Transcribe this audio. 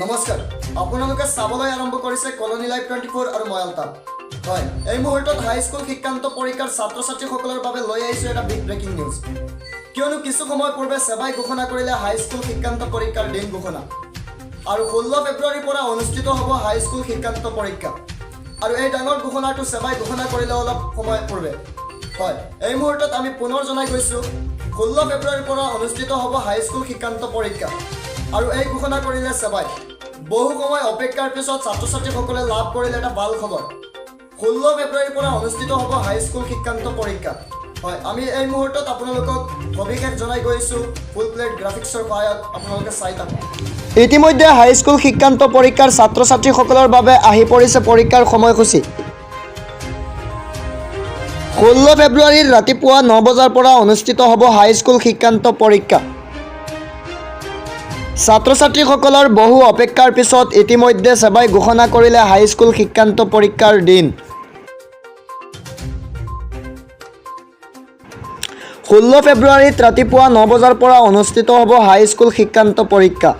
নমস্কাৰ আপোনালোকে চাবলৈ আৰম্ভ কৰিছে কলনী লাইভ 24 আৰু ময়ালতা হয় এই মুহূৰ্তত হাই স্কুল শিক্ষান্ত পৰীক্ষাৰ ছাত্ৰ ছাত্ৰীসকলৰ বাবে লৈ আহিছো এটা বিগ ব্ৰেকিং নিউজ কিয়নো কিছু সময় পূৰ্বে সেৱাই ঘোষণা কৰিলে হাই স্কুল শিক্ষান্ত পৰীক্ষাৰ দিন ঘোষণা আৰু 16 ফেব্ৰুৱাৰীৰ পৰা অনুষ্ঠিত হ'ব হাই স্কুল শিক্ষান্ত পৰীক্ষা আৰু এই ডাঙৰ ঘোষণাটো সেৱাই ঘোষণা কৰিলে অলপ সময় পূৰ্বে হয় এই মুহূৰ্তত আমি পুনৰ জনাই গৈছো 16 ফেব্ৰুৱাৰীৰ পৰা অনুষ্ঠিত হ'ব হাই স্কুল শিক্ষান্ত পৰীক্ষা আৰু এই ঘোষণা কৰিলে সেৱাই বহু সময় অপেক্ষাৰ পিছত ছাত্ৰ ছাত্ৰীসকলে লাভ কৰিলে এটা ভাল খবৰ 16 ফেব্ৰুৱাৰীৰ পৰা অনুষ্ঠিত হ'ব হাই স্কুল শিক্ষান্ত পৰীক্ষা হয় আমি এই মুহূৰ্তত আপোনালোকক সবিশেষ জনাই গৈছো ফুল প্লেট গ্ৰাফিক্সৰ সহায়ত আপোনালোকে চাই থাকক ইতিমধ্যে হাই স্কুল শিক্ষান্ত পৰীক্ষাৰ ছাত্ৰ ছাত্ৰীসকলৰ বাবে আহি পৰিছে পৰীক্ষাৰ সময়সূচী 16 ফেব্ৰুৱাৰীৰ ৰাতিপুৱা 9 বজাৰ পৰা অনুষ্ঠিত হ'ব হাই স্কুল শিক্ষান্ত পৰীক্ষা ছাত্ৰ ছাত্ৰীসকলৰ বহু অপেক্ষাৰ পিছত ইতিমধ্যে সেৱাই ঘোষণা কৰিলে হাই স্কুল শিক্ষান্ত পৰীক্ষাৰ দিন 16 ফেব্ৰুৱাৰীত ৰাতিপুৱা 9 বজাৰ পৰা অনুষ্ঠিত হ'ব হাই স্কুল শিক্ষান্ত পৰীক্ষা